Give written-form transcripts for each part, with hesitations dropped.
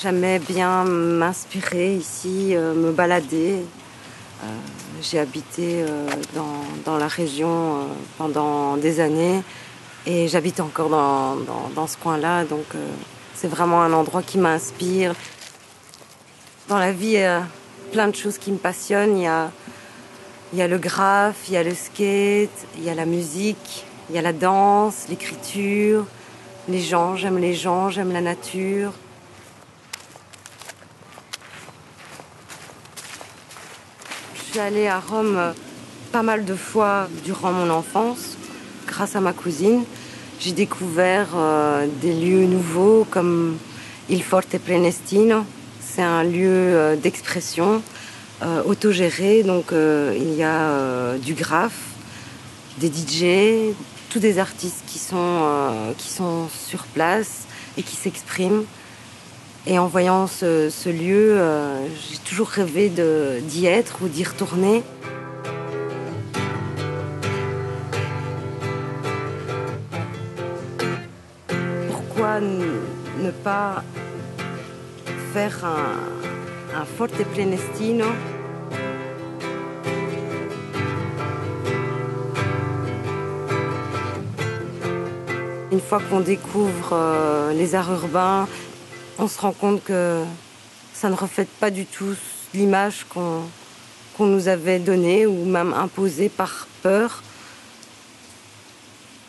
J'aimais bien m'inspirer ici, me balader. J'ai habité dans la région pendant des années et j'habite encore dans ce coin-là. Donc c'est vraiment un endroit qui m'inspire. Dans la vie, il y a plein de choses qui me passionnent. Il y a le graphe, il y a le skate, il y a la musique, il y a la danse, l'écriture, les gens, j'aime la nature. Je suis allée à Rome pas mal de fois durant mon enfance, grâce à ma cousine. J'ai découvert des lieux nouveaux comme Il Forte Prenestino. C'est un lieu d'expression autogéré, donc il y a du graphe, des DJ, tous des artistes qui sont sur place et qui s'expriment. Et en voyant ce lieu, j'ai toujours rêvé d'y être ou d'y retourner. Pourquoi ne pas faire un Forte Prenestino ? Une fois qu'on découvre les arts urbains, on se rend compte que ça ne reflète pas du tout l'image qu'on nous avait donnée ou même imposée par peur.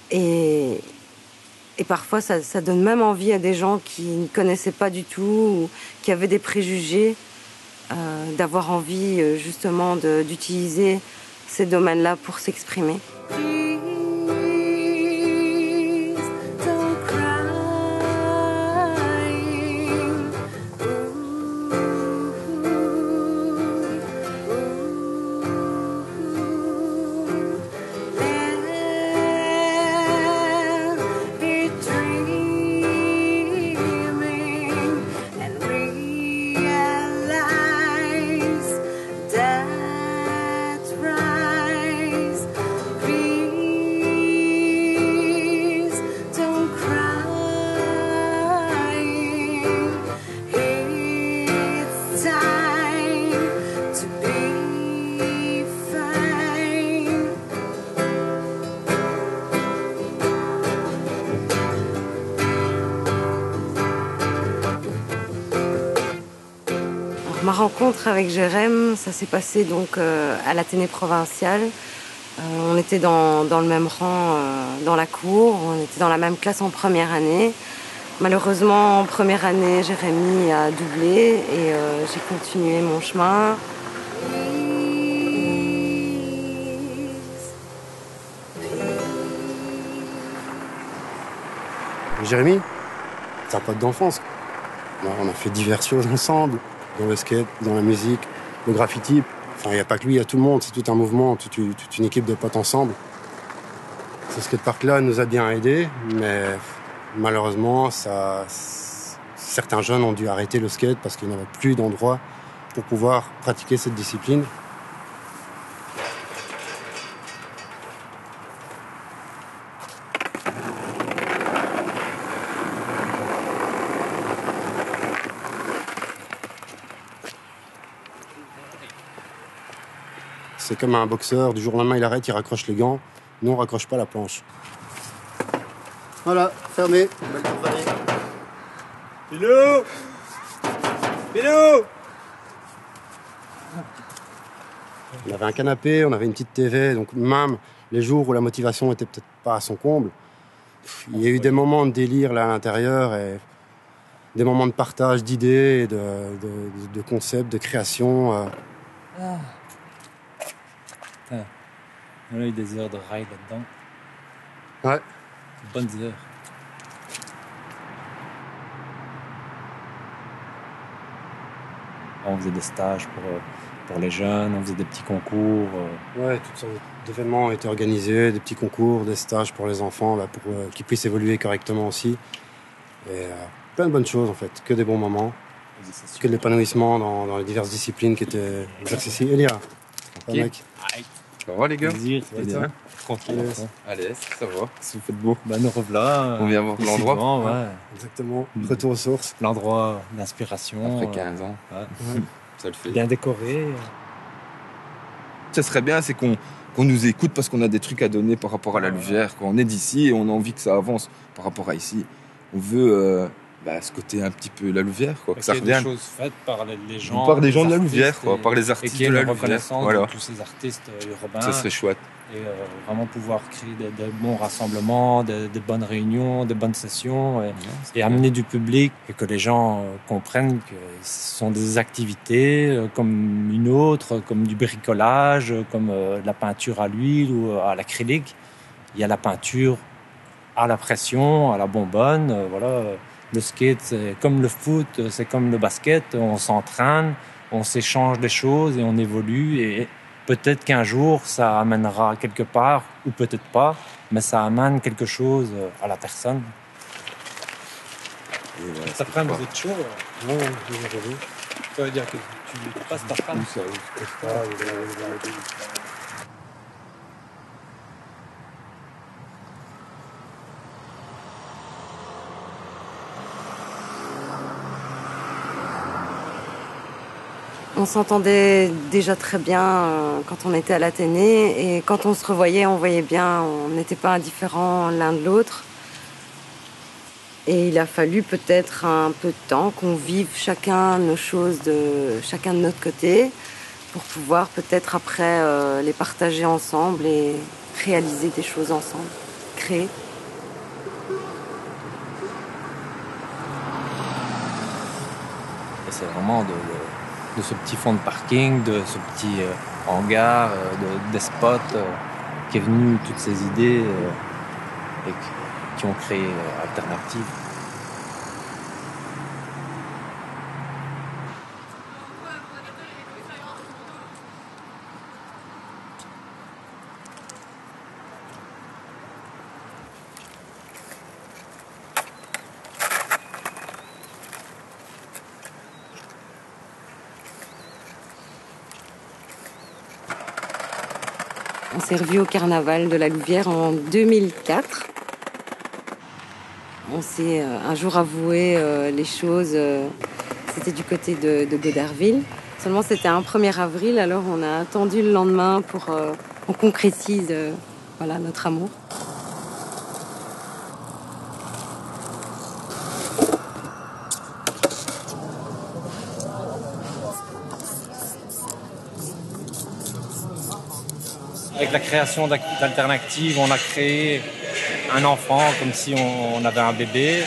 Et parfois, ça donne même envie à des gens qui ne connaissaient pas du tout ou qui avaient des préjugés d'avoir envie justement d'utiliser ces domaines-là pour s'exprimer. Ma rencontre avec Jérém, ça s'est passé donc à l'Athénée provinciale. On était dans le même rang dans la cour, on était dans la même classe en première année. Malheureusement, en première année, Jérémy a doublé et j'ai continué mon chemin. Jérémy, c'est un pote d'enfance. On a fait diverses choses ensemble. Dans le skate, dans la musique, le graffiti. Enfin, il n'y a pas que lui, il y a tout le monde. C'est tout un mouvement, toute une équipe de potes ensemble. Ce skatepark-là nous a bien aidés, mais malheureusement, certains jeunes ont dû arrêter le skate parce qu'il n'y avait plus d'endroit pour pouvoir pratiquer cette discipline. C'est comme un boxeur, du jour au lendemain il arrête, il raccroche les gants. Nous on raccroche pas la planche. Voilà, fermé. Pilou! Pilou! On avait un canapé, on avait une petite TV, donc même les jours où la motivation était peut-être pas à son comble, il y a eu des moments de délire là à l'intérieur et des moments de partage d'idées, de concepts, de création. On a eu des heures de ride là-dedans. Ouais. Bonnes heures. On faisait des stages pour les jeunes, on faisait des petits concours. Ouais, toutes sortes d'événements ont été organisés, des petits concours, des stages pour les enfants, pour qu'ils puissent évoluer correctement aussi. Et plein de bonnes choses en fait, que des bons moments, que de l'épanouissement dans les diverses disciplines qui étaient exercées ici. Elia, Okay. mec. Ça va les gars? Plaisir, ça va bien. Tranquille. Yes. Allez, ça va. Si vous faites beau, bah nous revoilà. On vient voir ici l'endroit. devant, ouais. Exactement. Retour aux sources. L'endroit d'inspiration. Après 15 ans, Ouais. ça le fait. Bien décoré. Ça serait bien, c'est qu'on nous écoute parce qu'on a des trucs à donner par rapport à la Louvière. Quand on est d'ici et on a envie que ça avance par rapport à ici. On veut ce côté un petit peu la Louvière, quoi. Que ça qu'il y ait revienne. des choses faites par les gens. Par des gens de la artistes Louvière, quoi. et- Par les et artistes qu'il y ait de la une Louvière. reconnaissance Voilà. de tous ces artistes urbains. Ça serait chouette. Et vraiment pouvoir créer de bons rassemblements, de bonnes réunions, de bonnes sessions et amener du public et que les gens comprennent que ce sont des activités comme une autre, comme du bricolage, comme de la peinture à l'huile ou à l'acrylique. Il y a la peinture à la pression, à la bonbonne, voilà. Le skate, c'est comme le foot, c'est comme le basket, on s'entraîne, on s'échange des choses et on évolue et peut-être qu'un jour, ça amènera quelque part, ou peut-être pas, mais ça amène quelque chose à la personne. Et voilà, Ça c'est prend quoi. vous êtes chaud. Ouais, j'ai revu. Ça veut dire que tu passes ta femme. Où ça, On s'entendait déjà très bien quand on était à l'Athénée et quand on se revoyait, on voyait bien, on n'était pas indifférents l'un de l'autre. Et il a fallu peut-être un peu de temps qu'on vive chacun nos choses chacun de notre côté pour pouvoir peut-être après les partager ensemble et réaliser des choses ensemble, créer. Et c'est vraiment de ce petit fond de parking, de ce petit hangar, des spots qui est venu toutes ces idées et qui ont créé Alternative. On s'est revus au carnaval de la Louvière en 2004. On s'est un jour avoué les choses. C'était du côté de Goderville. Seulement, c'était un 1er avril, alors on a attendu le lendemain pour qu'on concrétise voilà, notre amour. Avec la création d'Alternative, on a créé un enfant comme si on avait un bébé.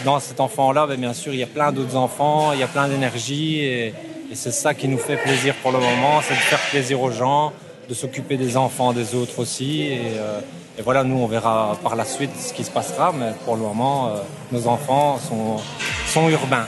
Dans cet enfant-là, bien sûr, il y a plein d'autres enfants, il y a plein d'énergie et c'est ça qui nous fait plaisir pour le moment, c'est de faire plaisir aux gens, de s'occuper des enfants des autres aussi. Et voilà, nous, on verra par la suite ce qui se passera, mais pour le moment, nos enfants sont urbains.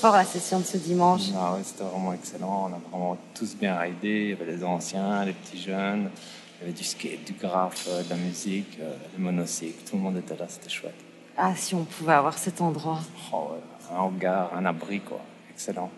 fort la session de ce dimanche. Ah ouais, c'était vraiment excellent. On a vraiment tous bien ridé. Il y avait les anciens, les petits jeunes. Il y avait du skate, du graphe, de la musique, des monocycles. Tout le monde était là, c'était chouette. Ah, si on pouvait avoir cet endroit. Oh ouais, un hangar, un abri, quoi. Excellent.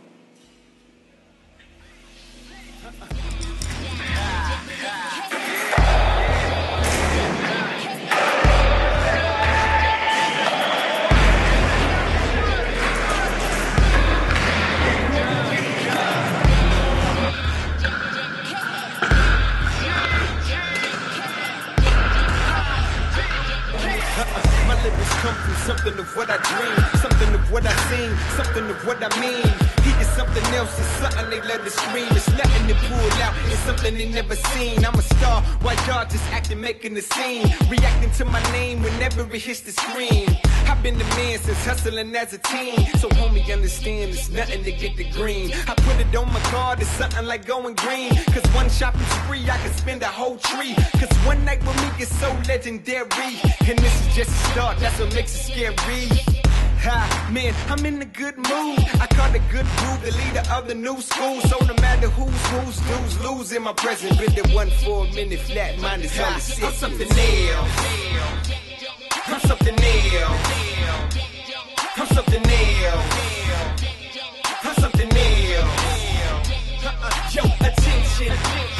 Come from something of what I dream, something of what I seen, something of what I mean. He is something else, it's something they let us scream. It's nothing to pull out, it's something they never seen. I'm a star, why y'all just acting, making the scene, reacting to my name whenever it hits the screen. I've been the man since hustling as a teen, so homie understand it's nothing to get the green. I put it on my card, it's something like going green, cause one shopping spree I can spend a whole tree, cause one night with me is so legendary, and this is just a start, that's what makes it scary. Ha, man, I'm in a good mood. I call the good dude the leader of the new school. So no matter who's lose in my presence. Been the one for a minute, flat mind is all the shit. I'm something else. I'm something else. I'm something else. I'm something else. Yo, attention,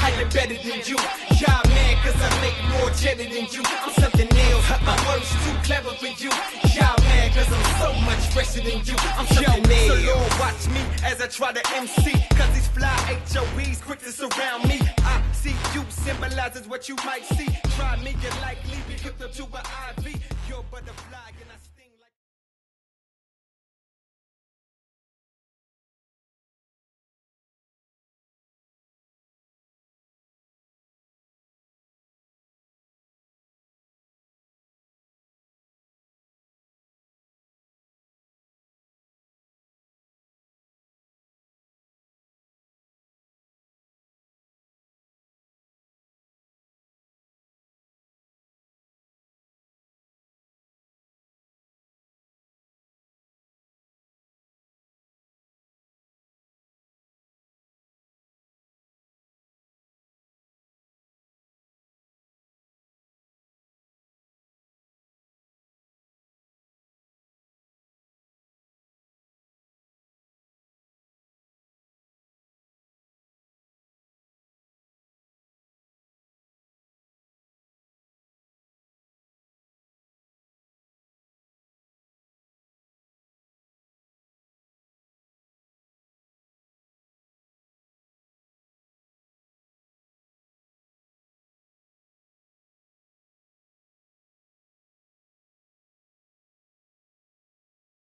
I am better than you. Yeah, man, cause I make more cheddar than you. I'm something else. My words too clever for you. Yeah, man, cause I'm so much fresher than you. I'm something else. So Lord, watch me as I try to MC. Cause these fly HOEs quick to surround me. I see you symbolizes what you might see. Try me, you're likely be hooked up to an IV. You're a butterfly and I